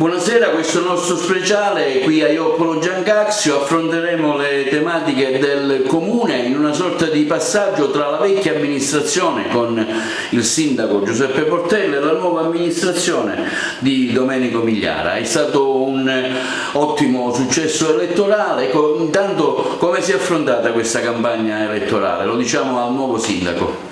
Buonasera, questo è il nostro speciale qui a Ioppolo Giancazio. Affronteremo le tematiche del comune in una sorta di passaggio tra la vecchia amministrazione con il sindaco Giuseppe Portella e la nuova amministrazione di Domenico Migliara. È stato un ottimo successo elettorale. Intanto, come si è affrontata questa campagna elettorale? Lo diciamo al nuovo sindaco.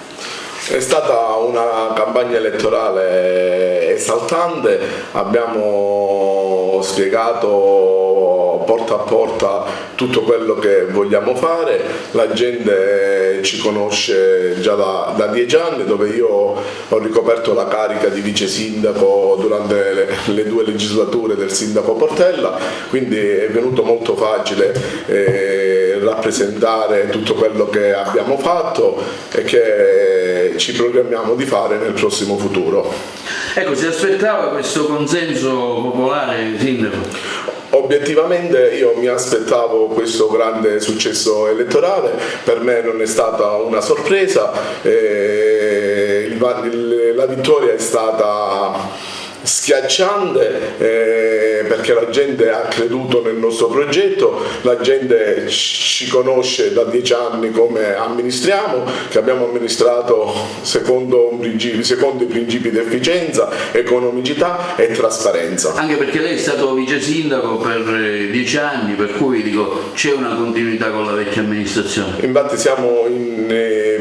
È stata una campagna elettorale esaltante, abbiamo spiegato porta a porta tutto quello che vogliamo fare, la gente ci conosce già da 10 anni, dove io ho ricoperto la carica di vice sindaco durante le 2 legislature del sindaco Portella, quindi è venuto molto facile rappresentare tutto quello che abbiamo fatto e che ci programmiamo di fare nel prossimo futuro. Ecco, si aspettava questo consenso popolare, sindaco? Obiettivamente io mi aspettavo questo grande successo elettorale, per me non è stata una sorpresa, la vittoria è stata schiacciante perché la gente ha creduto nel nostro progetto, la gente ci conosce da 10 anni come amministriamo, che abbiamo amministrato secondo i principi di efficienza, economicità e trasparenza. Anche perché lei è stato vice sindaco per 10 anni, per cui dico c'è una continuità con la vecchia amministrazione. Infatti siamo in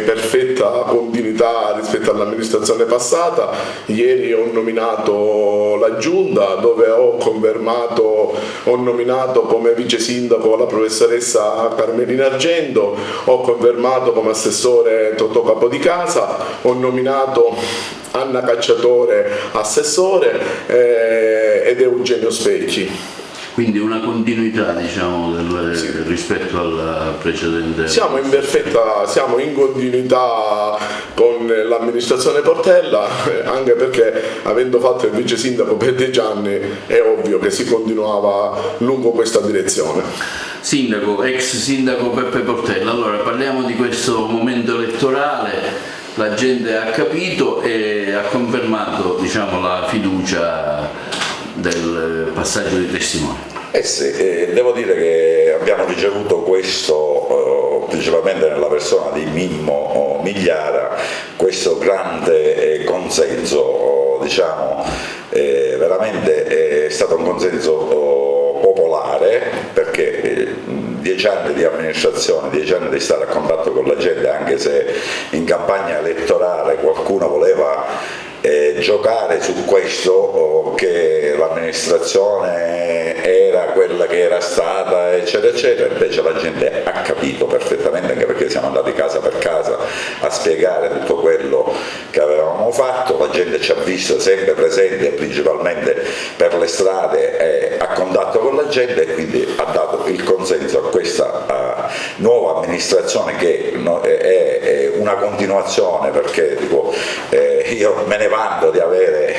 perfetta continuità rispetto all'amministrazione passata. Ieri ho nominato la giunta, dove ho nominato come vice sindaco la professoressa Carmelina Argento, ho confermato come assessore Totò Capodicasa, ho nominato Anna Cacciatore assessore ed Eugenio Specchi. Quindi una continuità, diciamo, Sì. rispetto alla precedente. Siamo in continuità con l'amministrazione Portella, anche perché avendo fatto il vice sindaco per 10 anni è ovvio che si continuava lungo questa direzione. Sindaco, ex sindaco Peppe Portella, allora parliamo di questo momento elettorale, la gente ha capito e ha confermato, diciamo, la fiducia del passaggio di testimone. Sì, devo dire che abbiamo ricevuto questo principalmente nella persona di Mimmo Migliara, questo grande consenso, diciamo, veramente è stato un consenso popolare, perché 10 anni di amministrazione, 10 anni di stare a contatto con la gente, anche se in campagna elettorale qualcuno voleva giocare su questo, che l'amministrazione era quella che era stata, eccetera eccetera, invece la gente ha capito perfettamente, anche perché siamo andati casa per casa a spiegare tutto quello che avevamo fatto, la gente ci ha visto sempre presente, principalmente per le strade, a contatto con la gente, e quindi ha dato il consenso a questa nuova amministrazione, che è una continuazione, perché dico, io me ne vanto di avere,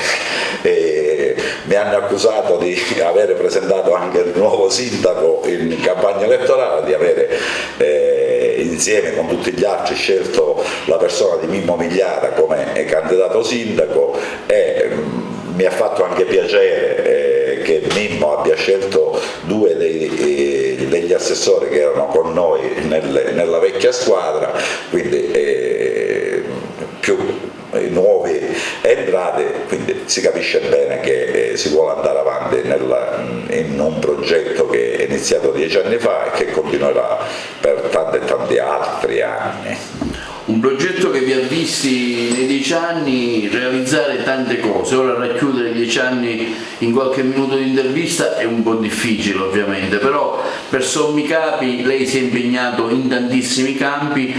mi hanno accusato di avere presentato anche il nuovo sindaco in campagna elettorale, di avere insieme con tutti gli altri scelto la persona di Mimmo Migliara come candidato sindaco, e mi ha fatto anche piacere che Mimmo abbia scelto 2 degli assessori che erano con noi nella vecchia squadra, quindi più nuovi entrati, quindi si capisce bene che si vuole andare avanti in un progetto che è iniziato 10 anni fa e che continuerà per tanti e tanti altri anni. Un progetto che vi ha visti nei 10 anni realizzare tante cose. Ora racchiudere 10 anni in qualche minuto di intervista è un po' difficile, ovviamente, però per sommi capi lei si è impegnato in tantissimi campi,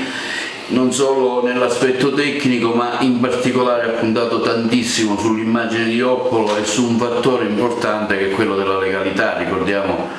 non solo nell'aspetto tecnico, ma in particolare ha puntato tantissimo sull'immagine di Ioppolo e su un fattore importante che è quello della legalità. Ricordiamo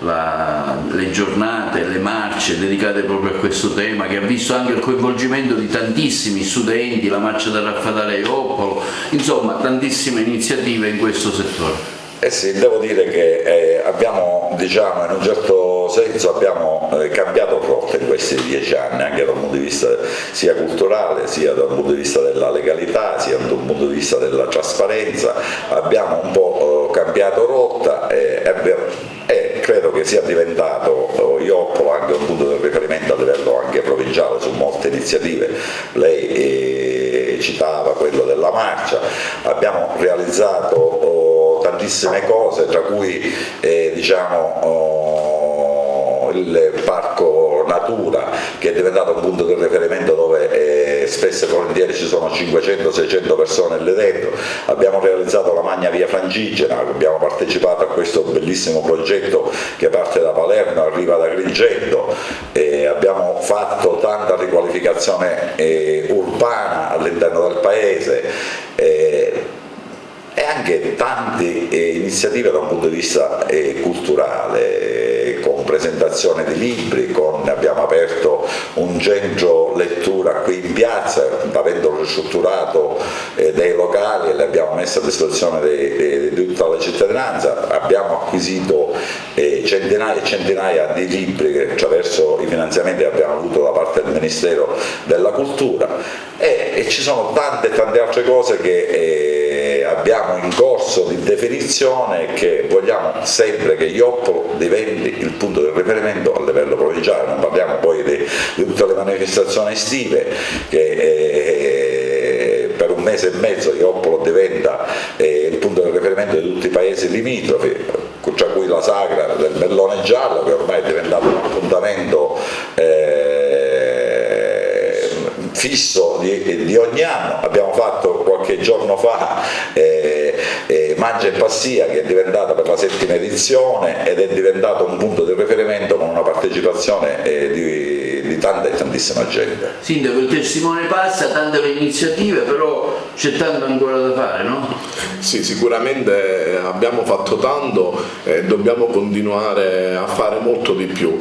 le giornate, le marce dedicate proprio a questo tema, che ha visto anche il coinvolgimento di tantissimi studenti, la marcia del Raffadale a Ioppolo, insomma tantissime iniziative in questo settore. Sì, devo dire che abbiamo, diciamo, in un certo senso abbiamo cambiato rotta in questi 10 anni, anche dal punto di vista sia culturale, sia dal punto di vista della legalità, sia dal punto di vista della trasparenza. Abbiamo un po' cambiato cambiato rotta e credo che sia diventato Ioppolo anche un punto di riferimento a livello anche provinciale su molte iniziative. Lei citava quello della marcia, abbiamo realizzato tantissime cose, tra cui il parco natura, che è diventato un punto di riferimento dove spesso e volentieri ci sono 500-600 persone lì dentro. Abbiamo realizzato la Magna Via Francigena, abbiamo partecipato a questo bellissimo progetto che parte da Palermo e arriva da Agrigento, abbiamo fatto tanta riqualificazione urbana all'interno del paese e anche tante iniziative da un punto di vista culturale, con presentazione di libri, abbiamo aperto un centro lettura qui in piazza, avendo ristrutturato dei locali e li abbiamo messi a disposizione di tutta la cittadinanza. Abbiamo acquisito centinaia e centinaia di libri che attraverso i finanziamenti che abbiamo avuto da parte del Ministero della Cultura e ci sono tante altre cose che abbiamo in corso di definizione, che vogliamo sempre che Ioppolo diventi il punto di riferimento a livello provinciale. Non parliamo poi di tutte le manifestazioni estive che per un mese e mezzo Ioppolo diventa il punto di riferimento di tutti i paesi limitrofi, tra cui la sagra del Bellone Giallo, che ormai è diventato un appuntamento fisso di ogni anno. Abbiamo fatto qualche giorno fa Mangia e Passia, che è diventata per la 7ª edizione ed è diventato un punto di riferimento con una partecipazione di tanta e tantissima gente. Sindaco, il testimone passa, tante le iniziative, però c'è tanto ancora da fare, no? Sì, sicuramente abbiamo fatto tanto e dobbiamo continuare a fare molto di più.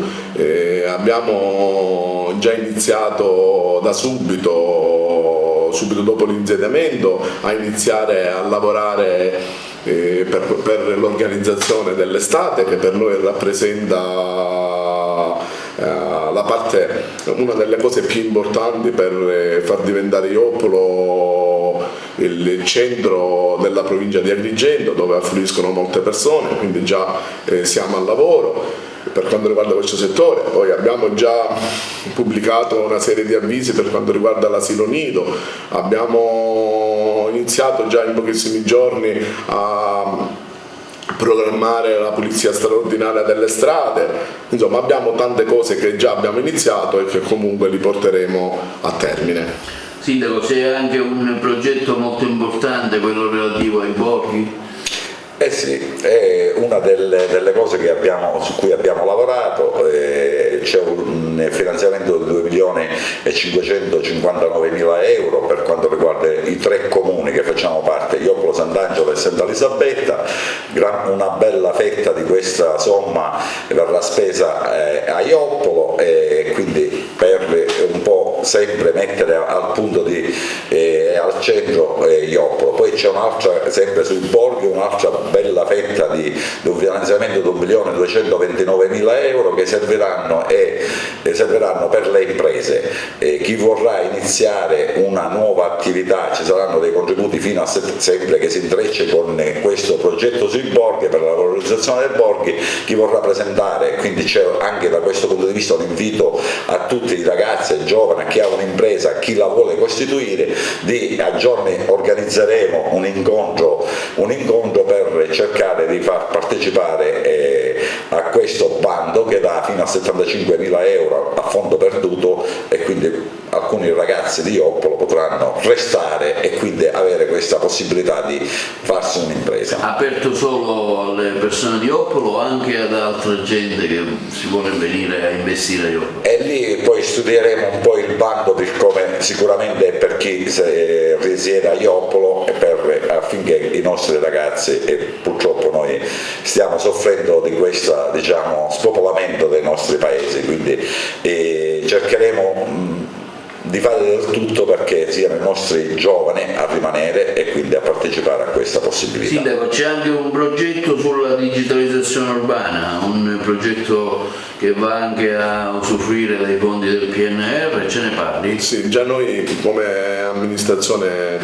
Abbiamo già iniziato da subito dopo l'insediamento, a iniziare a lavorare per l'organizzazione dell'estate, che per noi rappresenta una delle cose più importanti per far diventare Ioppolo il centro della provincia di Agrigento, dove affluiscono molte persone, quindi già siamo al lavoro. Per quanto riguarda questo settore, poi abbiamo già pubblicato una serie di avvisi per quanto riguarda l'asilo nido, abbiamo iniziato già in pochissimi giorni a programmare la pulizia straordinaria delle strade, insomma abbiamo tante cose che già abbiamo iniziato e che comunque li porteremo a termine. Sindaco, c'è anche un progetto molto importante, quello relativo ai borghi. Eh sì, è una delle cose su cui abbiamo lavorato, c'è un finanziamento di 2.559.000 euro per quanto riguarda i 3 comuni che facciamo parte, Ioppolo, Sant'Angelo e Santa Elisabetta. Una bella fetta di questa somma verrà spesa a Ioppolo e quindi per un po' sempre mettere al punto al centro Ioppolo. Poi c'è un'altra, sempre sui borghi, un'altra bella fetta di un finanziamento di 1.229.000 euro che serviranno per le imprese. Chi vorrà iniziare una nuova attività, ci saranno dei contributi fino a sempre che si intrecce con questo progetto sui borghi, per la valorizzazione dei borghi. Chi vorrà presentare, quindi c'è anche da questo punto di vista un invito a tutti i ragazzi e giovani, a chi ha un'impresa, a chi la vuole costituire, a giorni organizzeremo un incontro per cercare di far partecipare a questo bando che dà fino a 75.000 euro a fondo perduto, e quindi alcuni ragazzi di Ioppolo potranno restare e quindi avere questa possibilità di farsi un'impresa. Aperto solo alle persone di Ioppolo o anche ad altra gente che si vuole venire a investire a Ioppolo? E lì poi studieremo un po' il bando, come sicuramente per chi risiede a Ioppolo, affinché i nostri ragazzi, e purtroppo noi stiamo soffrendo di questo spopolamento dei nostri paesi, quindi cercheremo di fare del tutto perché siano i nostri giovani a rimanere e quindi a partecipare a questa possibilità. Sindaco, c'è anche un progetto sulla digitalizzazione urbana, un progetto che va anche a usufruire dei fondi del PNR, ce ne parli? Sì, già noi come amministrazione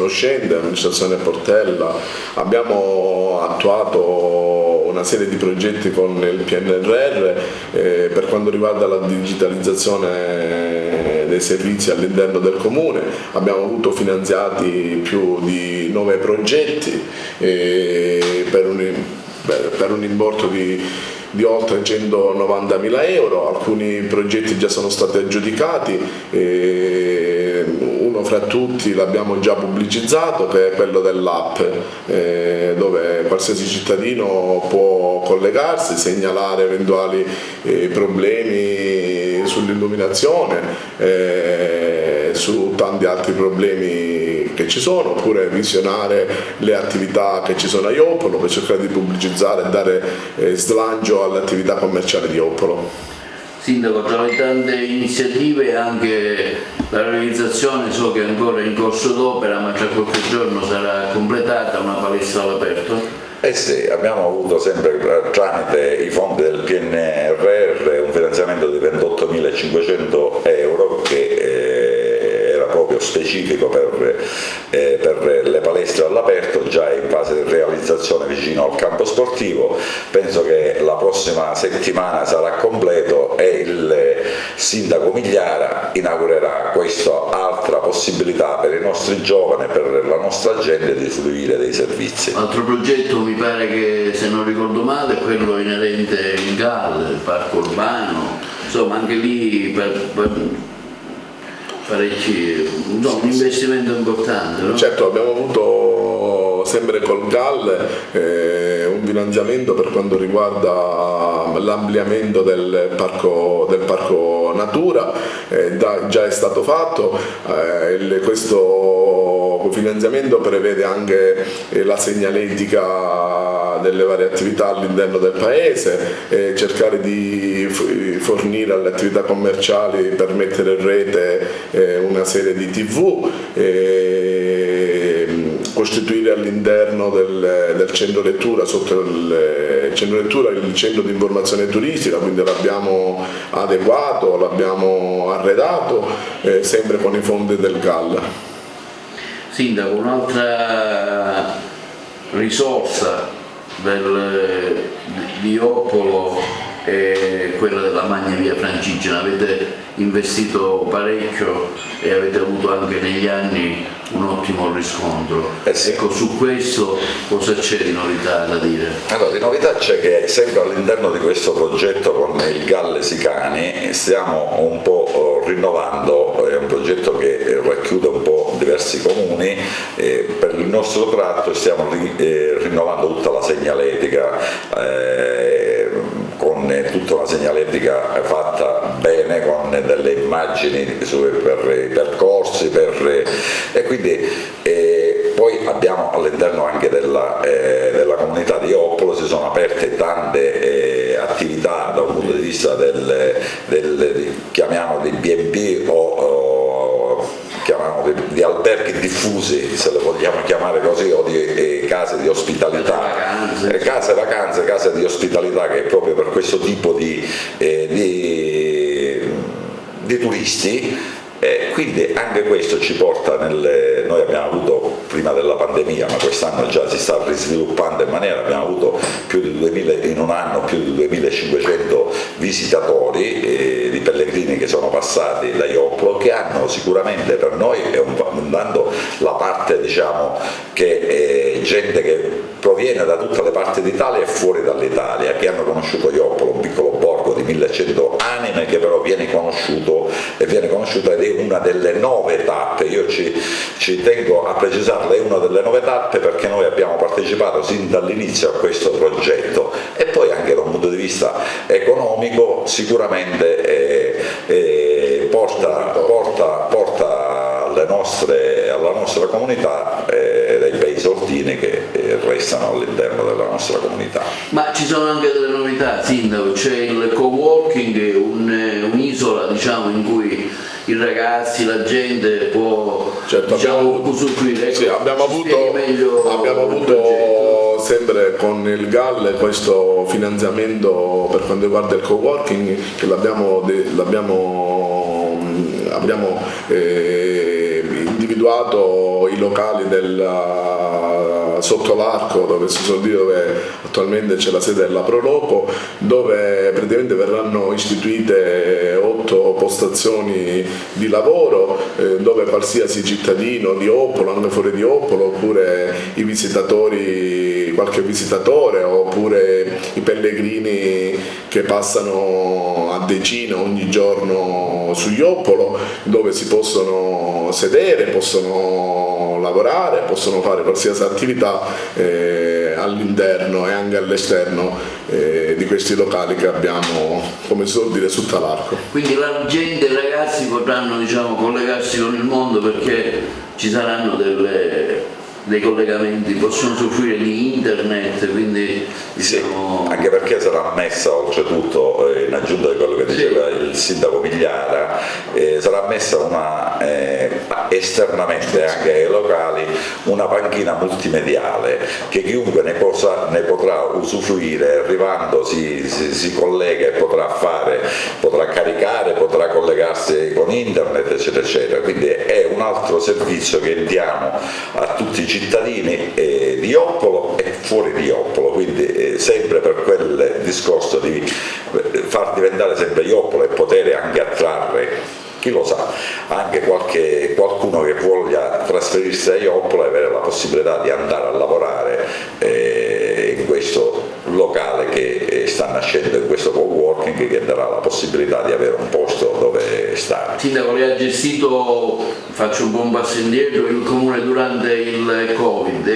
uscente, amministrazione Portella, abbiamo attuato una serie di progetti con il PNRR per quanto riguarda la digitalizzazione dei servizi all'interno del comune. Abbiamo avuto finanziati più di 9 progetti per un importo di oltre 190.000 euro, alcuni progetti già sono stati aggiudicati, uno fra tutti l'abbiamo già pubblicizzato, che è quello dell'app, dove qualsiasi cittadino può collegarsi, segnalare eventuali problemi sull'illuminazione, su tanti altri problemi che ci sono, oppure visionare le attività che ci sono a Ioppolo per cercare di pubblicizzare e dare slancio alle attività commerciali di Ioppolo. Sindaco, tra le tante iniziative anche la realizzazione, so che è ancora in corso d'opera, ma tra qualche giorno sarà completata, una palestra all'aperto? Eh sì, abbiamo avuto sempre tramite i fondi del PNRR un finanziamento di 28.500 euro che era proprio specifico per le palestre all'aperto, già in fase di realizzazione vicino al campo sportivo. Penso che la prossima settimana sarà completo e il sindaco Migliara inaugurerà questa altra possibilità per i nostri giovani e per la nostra gente di fruire dei servizi. Altro progetto, mi pare che, se non ricordo male, è quello inerente in GAL, il parco urbano, insomma anche lì parecchi, un investimento importante, no? Certo, abbiamo avuto sempre col GAL un finanziamento per quanto riguarda l'ampliamento del parco Natura, già è stato fatto, questo finanziamento prevede anche la segnaletica delle varie attività all'interno del paese, cercare di fornire alle attività commerciali per mettere in rete una serie di TV, costituire all'interno del centro lettura, sotto il centro lettura, il centro di informazione turistica, quindi l'abbiamo adeguato, l'abbiamo arredato, sempre con i fondi del GAL. Sindaco, un'altra risorsa di Ioppolo è quella della Magna Via Francigena. Avete investito parecchio e avete avuto anche negli anni un ottimo riscontro. Sì. Ecco, su questo cosa c'è di novità da dire? Allora, di novità c'è che sempre all'interno di questo progetto con il GAL Sicani stiamo un po' rinnovando, è un progetto che racchiude un po' diversi comuni, per il nostro tratto stiamo rinnovando tutta la segnaletica, con tutta una segnaletica fatta bene, con delle immagini per i percorsi, e quindi poi abbiamo all'interno anche della comunità di Ioppolo si sono aperte tante attività da un punto di vista chiamiamo di B&B o chiamiamo di alberghi diffusi, se le vogliamo chiamare così, o di case di ospitalità, case vacanze, case di ospitalità, che è proprio per questo tipo di turisti. Quindi anche questo ci porta noi abbiamo avuto prima della pandemia, ma quest'anno già si sta risviluppando in maniera, abbiamo avuto in un anno più di 2500 visitatori di pellegrini che sono passati da Ioppolo, che hanno sicuramente per noi, dando la parte diciamo che è gente che proviene da tutte le parti d'Italia e fuori dall'Italia, che hanno conosciuto Ioppolo, un piccolo borgo di 1100 anime che però viene conosciuto ed è una delle 9 tappe. Io ci tengo a precisarlo, è una delle 9 tappe perché noi abbiamo partecipato sin dall'inizio a questo progetto, e poi anche da un punto di vista economico sicuramente porta alla nostra comunità dei bei soldini che restano all'interno della nostra comunità. Ma ci sono anche delle novità, Sindaco, c'è il co-working, un'isola diciamo in cui i ragazzi, la gente può Certo, usufruire. Sì, abbiamo avuto sempre con il GAL questo finanziamento per quanto riguarda il coworking, che abbiamo individuato i locali sotto l'arco, dove attualmente c'è la sede della Proloco, dove praticamente verranno istituite 8 postazioni di lavoro, dove qualsiasi cittadino di Oppolo, anche fuori di Oppolo, oppure i visitatori, qualche visitatore, oppure i pellegrini che passano a decine ogni giorno su Joppolo, dove si possono sedere, possono lavorare, possono fare qualsiasi attività all'interno e anche all'esterno di questi locali che abbiamo, come si suol dire, sotto l'arco. Quindi la gente, i ragazzi potranno collegarsi con il mondo, perché ci saranno dei collegamenti, possono usufruire di internet, quindi anche perché sarà messa, oltretutto, in aggiunta di quello che diceva il sindaco Migliara, sarà messa esternamente anche ai locali una panchina multimediale che chiunque ne potrà usufruire, arrivando si collega e potrà caricare, potrà collegarsi con internet, eccetera eccetera. Quindi è un altro servizio che diamo a tutti i cittadini di Joppolo e fuori di Joppolo, quindi sempre per quel discorso di far diventare sempre Joppolo e poter anche attrarre, chi lo sa, anche qualcuno che voglia trasferirsi a Joppolo e avere la possibilità di andare a lavorare in questo locale che sta nascendo, in questo coworking, che darà la possibilità di avere un posto dove stare. Sindaco, lei ha gestito, faccio un po' un passo indietro, il comune durante il Covid,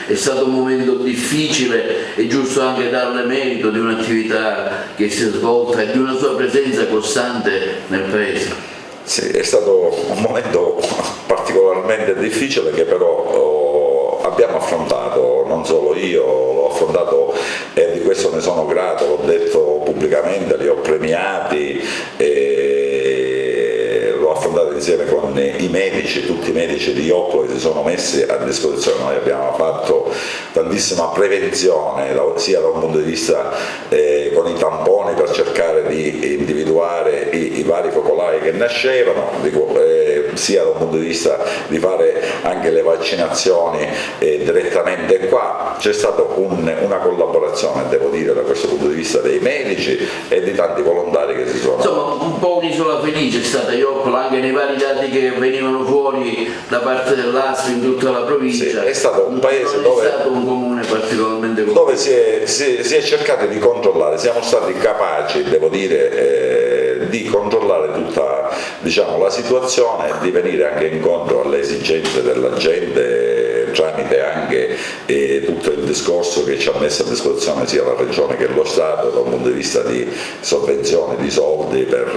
è stato un momento difficile, è giusto anche darle merito di un'attività che si è svolta e di una sua presenza costante nel paese. Sì, è stato un momento particolarmente difficile che però abbiamo affrontato, non solo io, l'ho affrontato e di questo ne sono grato, l'ho detto pubblicamente, li ho premiati, l'ho affrontato insieme con i medici, tutti i medici di Joppolo che si sono messi a disposizione. Noi abbiamo fatto tantissima prevenzione, sia da un punto di vista con i tamponi per cercare di individuare i vari focolai che nascevano, sia da un punto di vista di fare anche le vaccinazioni direttamente qua. C'è stata una collaborazione, devo dire, da questo punto di vista dei medici e di tanti volontari che si sono... Insomma, un po' un'isola felice è stata Joppolo, anche nei vari dati che venivano fuori da parte dell'ASP in tutta la provincia. Sì, è stato un paese dove... è stato un comune particolarmente dove si è cercato di controllare, siamo stati capaci, devo dire, di controllare tutta, la situazione e di venire anche incontro alle esigenze della gente tramite anche tutto il discorso che ci ha messo a disposizione sia la Regione che lo Stato da un punto di vista di sovvenzioni, di soldi per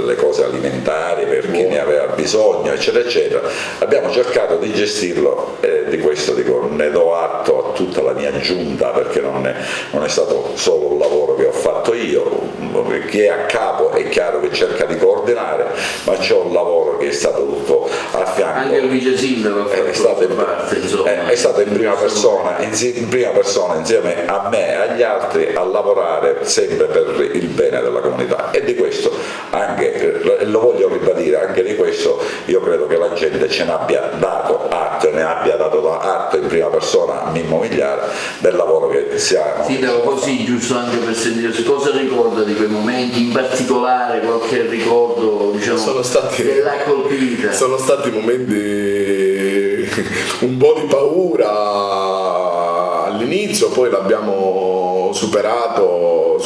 le cose alimentari, per chi ne aveva bisogno, eccetera eccetera. Abbiamo cercato di gestirlo, di questo ne do atto a tutta la mia giunta, perché non è stato solo un lavoro che ho fatto io. Chi è a capo è chiaro che cerca di coordinare, ma c'è un lavoro che è stato tutto a fianco. Anche il vice sindaco è stato in prima persona insieme a me e agli altri a lavorare sempre per il bene della comunità, e di questo anche, lo voglio ribadire, anche di questo io credo che la gente ce ne abbia dato atto e ne abbia dato atto in prima persona a Mimmo Migliara del lavoro che siamo. Sindaco, così giusto anche per sentire cosa ricorda di quei momenti, in particolare qualche ricordo che l'ha colpita? Sono stati momenti un po' di paura all'inizio, poi l'abbiamo superato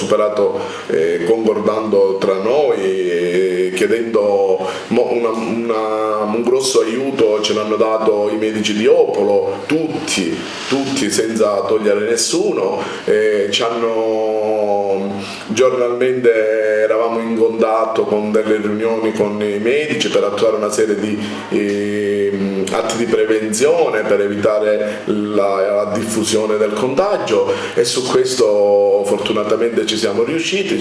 concordando tra noi, chiedendo un grosso aiuto. Ce l'hanno dato i medici di Joppolo, tutti senza togliere nessuno, giornalmente eravamo in contatto con delle riunioni con i medici per attuare una serie di atti di prevenzione per evitare la diffusione del contagio, e su questo fortunatamente ci siamo riusciti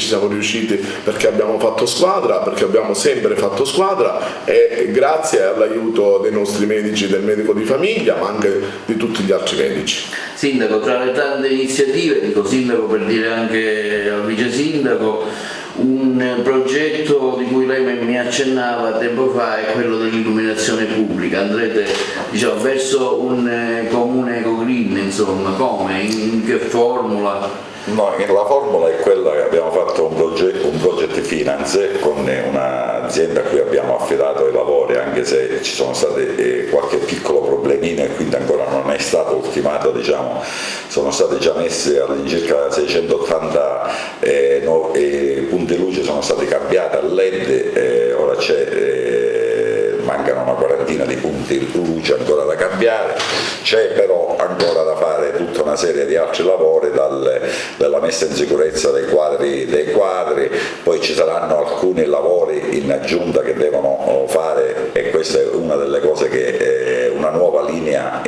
perché abbiamo fatto squadra, perché abbiamo sempre fatto squadra, e grazie all'aiuto dei nostri medici, del medico di famiglia, ma anche di tutti gli altri medici. Sindaco, tra le tante iniziative, dico sindaco per dire anche al vice sindaco, un progetto di cui lei mi accennava tempo fa è quello dell'illuminazione pubblica. Andrete, diciamo, verso un comune eco-green, insomma, come? In che formula? No, la formula è quella che abbiamo fatto un project finance con un'azienda a cui abbiamo affidato i lavori, anche se ci sono state qualche piccolo problemino e quindi ancora non è stato ultimato, diciamo, sono stati già messi all'incirca 680 punti luce, sono stati cambiati a LED, ora mancano una quarantina di punti luce ancora da cambiare, c'è però ancora da fare tutta una serie di altri lavori, dalla messa in sicurezza dei quadri, poi ci saranno alcuni lavori in aggiunta che devono fare, e questa è una delle cose che una nuova linea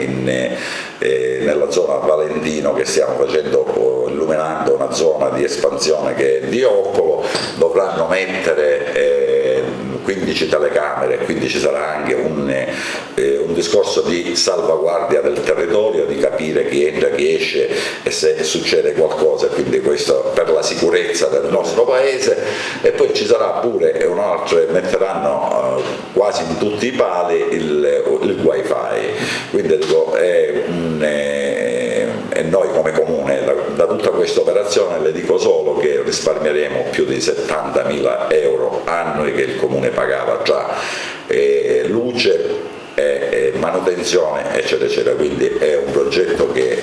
nella zona Valentino che stiamo facendo, illuminando una zona di espansione che è di Occolo, dovranno mettere 15 telecamere, quindi ci sarà anche un discorso di salvaguardia del territorio, di capire chi entra, chi esce e se succede qualcosa, quindi questo per la sicurezza del nostro paese. E poi ci sarà pure un altro, metteranno quasi in tutti i pali il wifi, quindi dico, e noi come comune da tutta questa operazione le dico solo che risparmieremo più di 70.000 euro annui che il comune pagava già, luce e manutenzione eccetera eccetera, quindi è un progetto che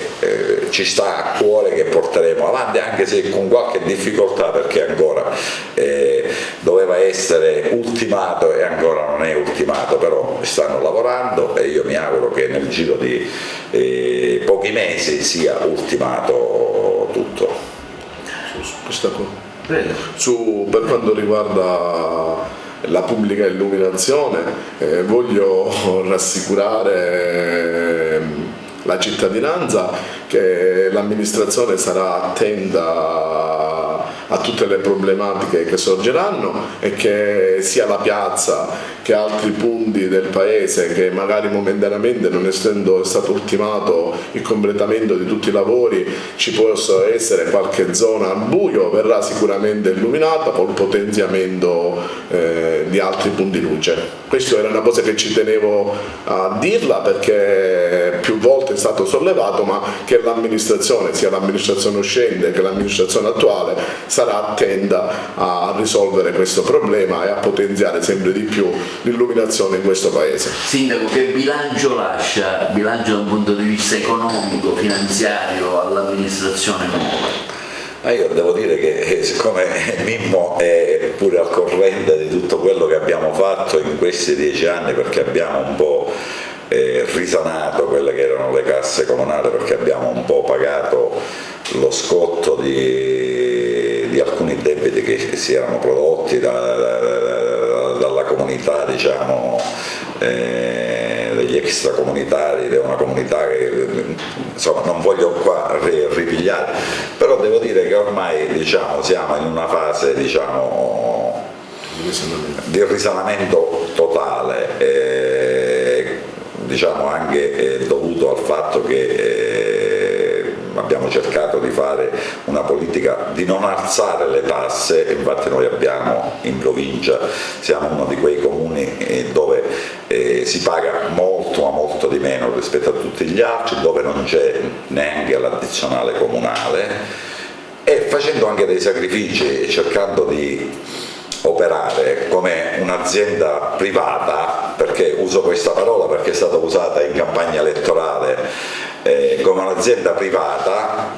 ci sta a cuore, che porteremo avanti anche se con qualche difficoltà, perché ancora doveva essere ultimato e ancora non è ultimato, però stanno lavorando e io mi auguro che nel giro di pochi mesi sia ultimato tutto. Per quanto riguarda la pubblica illuminazione, voglio rassicurare la cittadinanza che l'amministrazione sarà attenta a tutte le problematiche che sorgeranno e che sia la piazza che altri punti del paese, che magari momentaneamente, non essendo stato ultimato il completamento di tutti i lavori, ci possa essere qualche zona al buio, verrà sicuramente illuminata col potenziamento di altri punti luce. Questa era una cosa che ci tenevo a dirla, perché più volte è stato sollevato, ma che l'amministrazione, sia l'amministrazione uscente che l'amministrazione attuale, sarà attenta a risolvere questo problema e a potenziare sempre di più l'illuminazione in questo paese. Sindaco, che bilancio lascia, bilancio da un punto di vista economico, finanziario, all'amministrazione nuova? Io devo dire che siccome Mimmo è pure al corrente di tutto quello che abbiamo fatto in questi 10 anni, perché abbiamo un po' risanato quelle che erano le casse comunali, perché abbiamo un po' pagato lo scotto di alcuni debiti che si erano prodotti dalla comunità, diciamo, degli extracomunitari, di una comunità che insomma non voglio qua ripigliare, però devo dire che ormai, diciamo, siamo in una fase, diciamo, di risanamento totale, diciamo anche dovuto al fatto che abbiamo cercato di fare una politica di non alzare le tasse, infatti noi abbiamo in provincia, siamo uno di quei comuni dove si paga molto ma molto di meno rispetto a tutti gli altri, dove non c'è neanche l'addizionale comunale, e facendo anche dei sacrifici e cercando di operare come un'azienda privata, perché uso questa parola perché è stata usata in campagna elettorale, come un'azienda privata,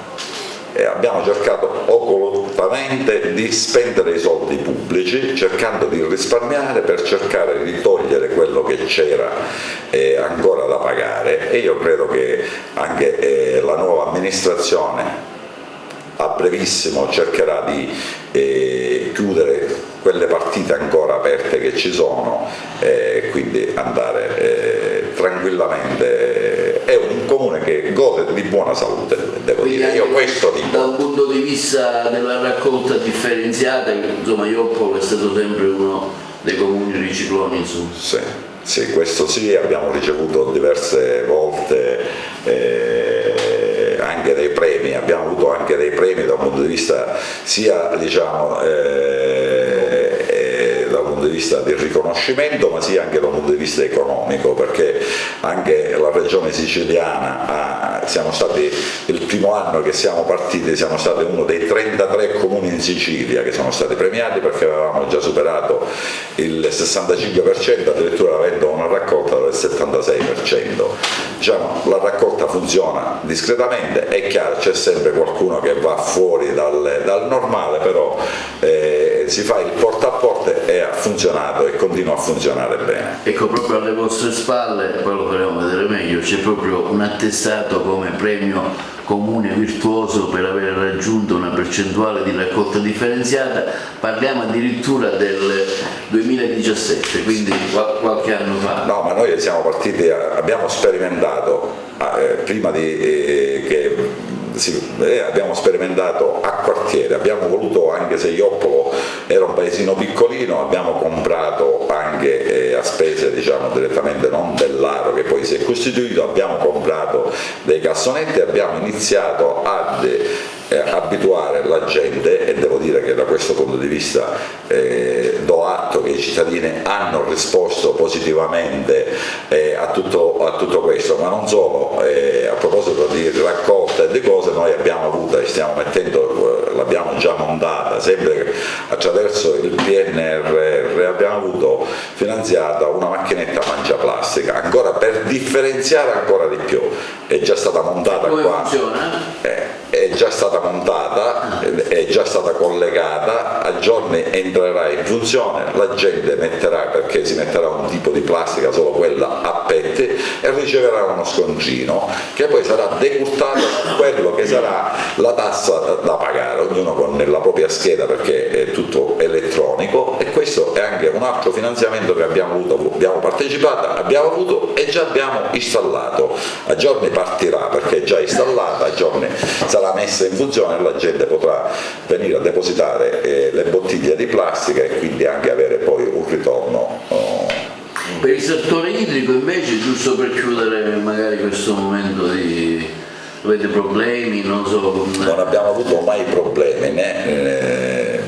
abbiamo cercato occultamente di spendere i soldi pubblici, cercando di risparmiare per cercare di togliere quello che c'era ancora da pagare, e io credo che anche la nuova amministrazione a brevissimo cercherà di chiudere quelle partite ancora aperte che ci sono, e quindi andare tranquillamente tranquillamente, è un comune che gode di buona salute, devo dire, io questo dico. Dal punto di vista della raccolta differenziata, insomma Ioppolo è stato sempre uno dei comuni ricicloni, insomma. Sì, sì, questo sì, abbiamo ricevuto diverse volte anche dei premi, abbiamo avuto anche dei premi dal punto di vista sia diciamo dal punto di vista del riconoscimento, ma sia anche dal punto di vista economico, perché anche la regione siciliana siamo stati, il primo anno che siamo partiti siamo stati uno dei 33 comuni in Sicilia che sono stati premiati, perché avevamo già superato il 65%, addirittura avendo una raccolta del 76%. Diciamo, la raccolta funziona discretamente, è chiaro c'è sempre qualcuno che va fuori dal normale, però si fa il porta a porta e ha funzionato e continua a funzionare bene. Ecco, proprio alle vostre spalle, poi lo faremo vedere meglio, c'è proprio un attestato come premio comune virtuoso per aver raggiunto una percentuale di raccolta differenziata, parliamo addirittura del 2017, quindi qualche anno fa. No, ma noi siamo partiti, abbiamo sperimentato prima abbiamo sperimentato a quartiere, abbiamo voluto, anche se Ioppolo era un paesino piccolino, abbiamo comprato anche a spese diciamo direttamente non dell'Aro che poi si è costituito, abbiamo comprato dei cassonetti e abbiamo iniziato ad abituare la gente, e devo dire che da questo punto di vista do atto che i cittadini hanno risposto positivamente a tutto questo, ma non solo, a proposito di raccolta e di cose, noi abbiamo avuto e stiamo mettendo, l'abbiamo già montata, sempre attraverso il PNRR, abbiamo avuto finanziata una macchinetta mangiaplastica, ancora per differenziare ancora di più, è già stata montata. Come qua. Funziona? È già stata montata, è già stata collegata, a giorni entrerà in funzione, la gente metterà, perché si metterà un tipo di plastica, solo quella a pette, e riceverà uno scontrino che poi sarà decurtato su quello che sarà la tassa da pagare, ognuno con la propria scheda, perché è tutto elettronico, e questo è anche un altro finanziamento che abbiamo avuto, abbiamo partecipato, abbiamo avuto e già abbiamo installato, a giorni partirà perché è già installata, a giorni sarà messa in funzione e la gente potrà venire a depositare le bottiglie di plastica e quindi anche avere poi un ritorno. Per il settore idrico invece, giusto per chiudere magari questo momento avete problemi, non so? Non abbiamo avuto mai problemi né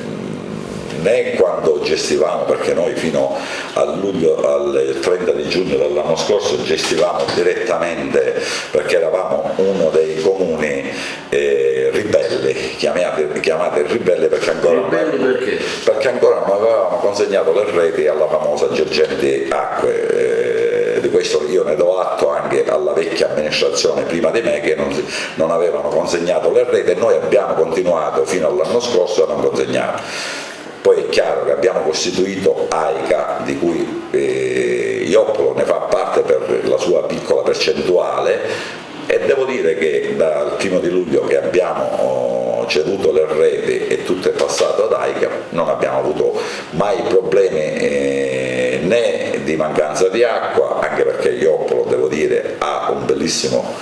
quando gestivamo, perché noi fino al 30 di giugno dell'anno scorso gestivamo direttamente, perché eravamo uno dei comuni ribelli, chiamati ribelli perché ancora non avevamo consegnato le reti alla famosa Girgenti Acque. Di questo io ne do atto anche alla vecchia amministrazione prima di me, che non avevano consegnato le reti, e noi abbiamo continuato fino all'anno scorso a non consegnare. Poi è chiaro che abbiamo costituito AICA, di cui Ioppolo ne fa parte per la sua piccola percentuale, e devo dire che dal 1° di luglio che abbiamo ceduto le reti e tutto è passato ad AICA, non abbiamo avuto mai problemi né di mancanza di acqua, anche perché Ioppolo, devo dire, ha un bellissimo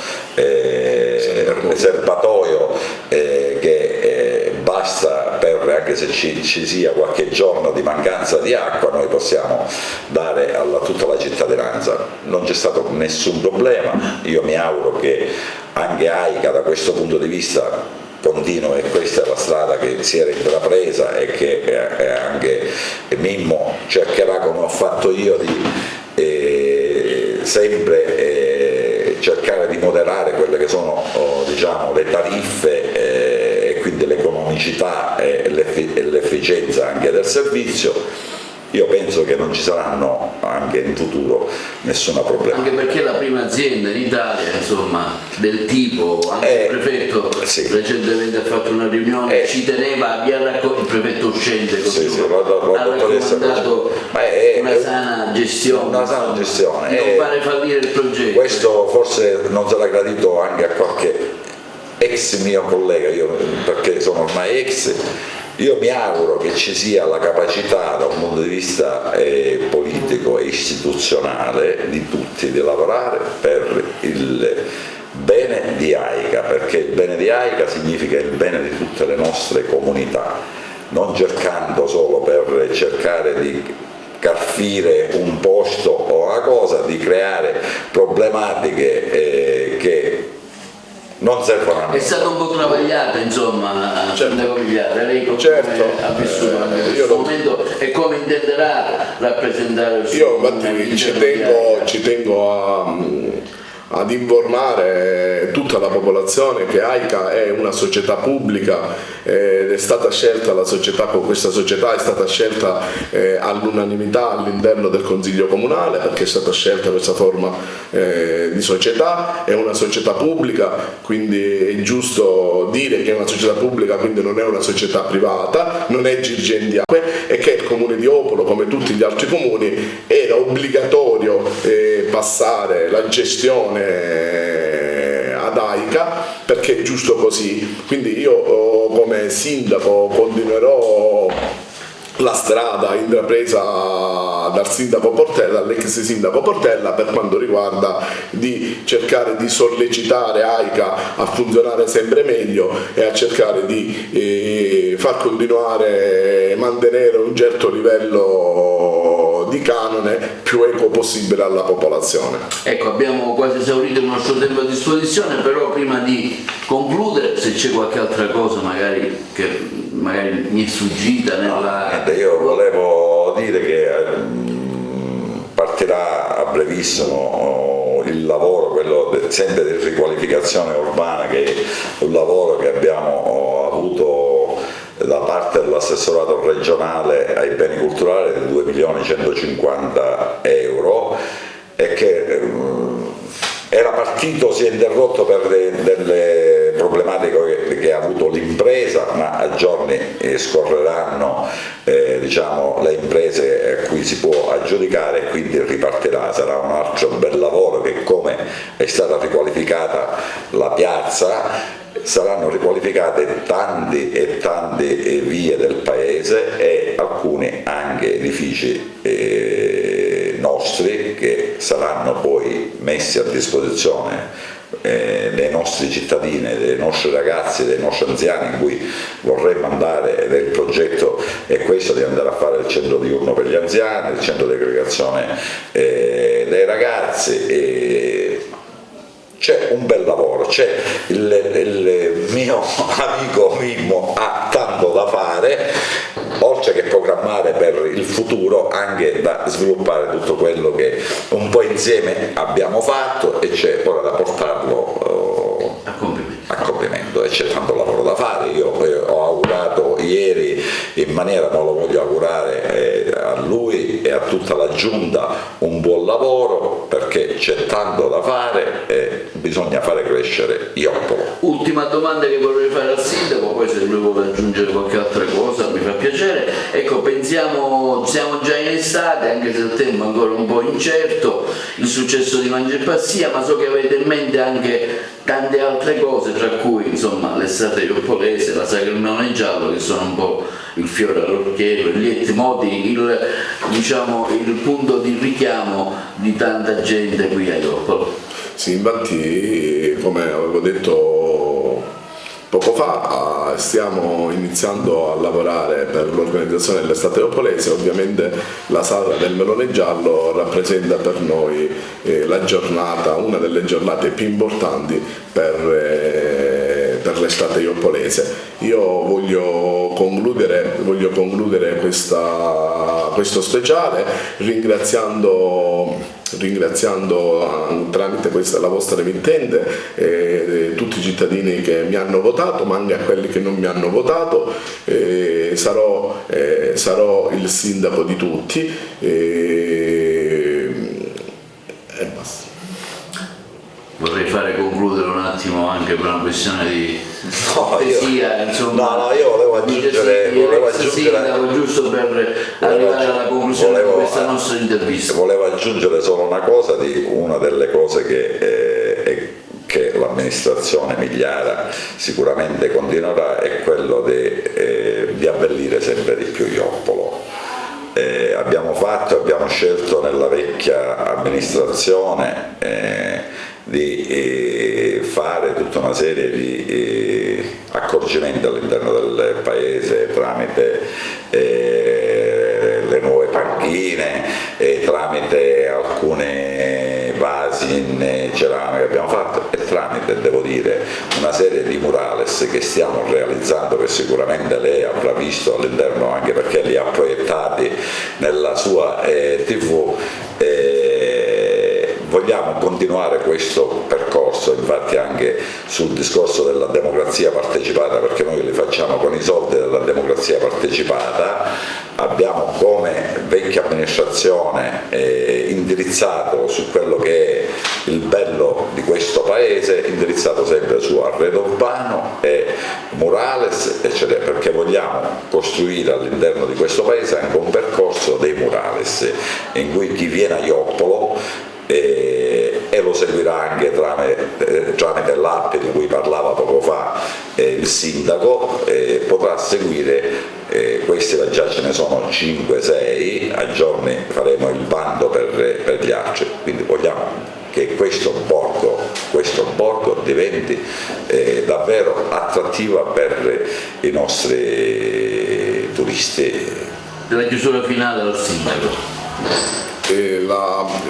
serbatoio che basta per, anche se ci sia qualche giorno di mancanza di acqua, noi possiamo dare a tutta la cittadinanza. Non c'è stato nessun problema, io mi auguro che anche AICA da questo punto di vista continua, e questa è la strada che si era intrapresa e che anche Mimmo cercherà, come ho fatto io, di sempre cercare di moderare quelle che sono diciamo, le tariffe e quindi l'economicità e l'efficienza anche del servizio. Io penso che non ci saranno anche in futuro nessuna problema. Anche perché è la prima azienda in Italia, insomma, del tipo, anche il prefetto sì. Recentemente ha fatto una riunione, ci teneva a il prefetto uscente, così sì, ha raccomandato una sana gestione. Una sana gestione. Non fare fallire il progetto. Questo forse non sarà gradito anche a qualche ex mio collega, io perché sono ormai ex, Io mi auguro che ci sia la capacità da un punto di vista politico e istituzionale di tutti di lavorare per il bene di AICA, perché il bene di AICA significa il bene di tutte le nostre comunità, non cercando solo per cercare di carpire un posto o una cosa, di creare problematiche che non servono a È niente. stato un po' travagliato, insomma, Certo. lei come Certo. ha vissuto anche Io questo lo- momento e come intenderà rappresentare il suo Io comune infatti all'interno di AICA? ci tengo ad informare tutta la popolazione che AICA è una società pubblica ed è stata scelta questa società è stata scelta all'unanimità all'interno del Consiglio Comunale, perché è stata scelta questa forma di società, è una società pubblica, quindi è giusto dire che è una società pubblica, quindi non è una società privata, non è Girgendiacque, e che il comune di Opolo, come tutti gli altri comuni, era obbligatorio passare la gestione ad AICA, perché è giusto così. Quindi io come sindaco continuerò la strada intrapresa dall'ex sindaco Portella per quanto riguarda di cercare di sollecitare AICA a funzionare sempre meglio e a cercare di far continuare e mantenere un certo livello di canone più equo possibile alla popolazione. Ecco, abbiamo quasi esaurito il nostro tempo a disposizione, però prima di concludere, se c'è qualche altra cosa che magari mi è sfuggita nella... Io volevo dire che partirà a brevissimo il lavoro, quello sempre di riqualificazione urbana, che è un lavoro che abbiamo avuto da parte dell'assessorato regionale ai beni culturali di 2.150.000 euro, e che era partito, si è interrotto per delle problematiche che ha avuto l'impresa, ma a giorni scorreranno le imprese a cui si può aggiudicare, e quindi ripartirà. Sarà un altro bel lavoro, che come è stata riqualificata la piazza, saranno riqualificate tanti e tante vie del paese, e alcuni anche edifici nostri che saranno poi messi a disposizione dei nostri cittadini, dei nostri ragazzi, dei nostri anziani, in cui vorremmo andare. Ed il progetto è questo, di andare a fare il centro diurno per gli anziani, il centro di aggregazione dei ragazzi. C'è un bel lavoro, c'è il mio amico Mimmo ha tanto da fare, oltre che programmare per il futuro, anche da sviluppare tutto quello che un po' insieme abbiamo fatto, e c'è ora da portarlo a compimento, e c'è tanto lavoro da fare. Io ho augurato ieri in maniera, ma lo voglio augurare a lui e a tutta la giunta, un buon lavoro, perché c'è tanto da fare e bisogna fare crescere Ioppolo. Ultima domanda che vorrei fare al sindaco, poi se lui vuole aggiungere qualche altra cosa mi fa piacere. Ecco, siamo già in estate, anche se il tempo è ancora un po' incerto, il successo di Mangiapassia, ma so che avete in mente anche tante altre cose, tra cui insomma l'estate ioppolese, la Sagra del Melone Giallo, che sono un po' il fiore all'occhiello, il leitmotiv, il punto di richiamo di tanta gente qui a Ioppolo. Sì, infatti, come avevo detto poco fa, stiamo iniziando a lavorare per l'organizzazione dell'estate ioppolese. Ovviamente la Sagra del Melone Giallo rappresenta per noi una delle giornate più importanti per l'estate ioppolese. Io voglio concludere questo speciale ringraziando tramite la vostra emittente tutti i cittadini che mi hanno votato, ma anche a quelli che non mi hanno votato. Sarò il sindaco di tutti e basta. Vorrei fare concludere un attimo anche per una questione di io volevo aggiungere sindaco, giusto per arrivare alla conclusione di questa nostra intervista. Volevo aggiungere solo una cosa, di una delle cose che l'amministrazione Migliara sicuramente continuerà, è quello di di abbellire sempre di più Joppolo. Abbiamo scelto nella vecchia amministrazione di fare tutta una serie di accorgimenti all'interno del paese tramite le nuove panchine, tramite alcune vasi in ceramica che abbiamo fatto e tramite, devo dire, una serie di murales che stiamo realizzando, che sicuramente lei avrà visto all'interno, anche perché li ha proiettati nella sua TV. Vogliamo continuare questo percorso, infatti anche sul discorso della democrazia partecipata, perché noi li facciamo con i soldi della democrazia partecipata, abbiamo come vecchia amministrazione indirizzato su quello che è il bello di questo paese, indirizzato sempre su arredo urbano e murales, eccetera, perché vogliamo costruire all'interno di questo paese anche un percorso dei murales in cui chi viene a Joppolo e lo seguirà anche tramite l'app di cui parlava poco fa il sindaco, potrà seguire questi, già ce ne sono 5-6, a giorni faremo il bando per gli altri, quindi vogliamo che questo borgo diventi davvero attrattiva per i nostri turisti. La chiusura finale del sindaco.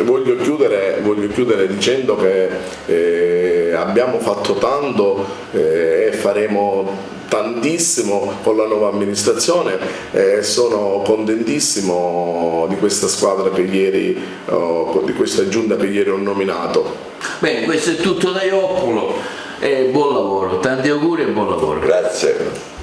Voglio chiudere dicendo che abbiamo fatto tanto e faremo tantissimo con la nuova amministrazione e sono contentissimo di questa squadra che ieri, di questa giunta che ieri ho nominato. Bene, questo è tutto da Joppolo e buon lavoro, tanti auguri e buon lavoro. Grazie.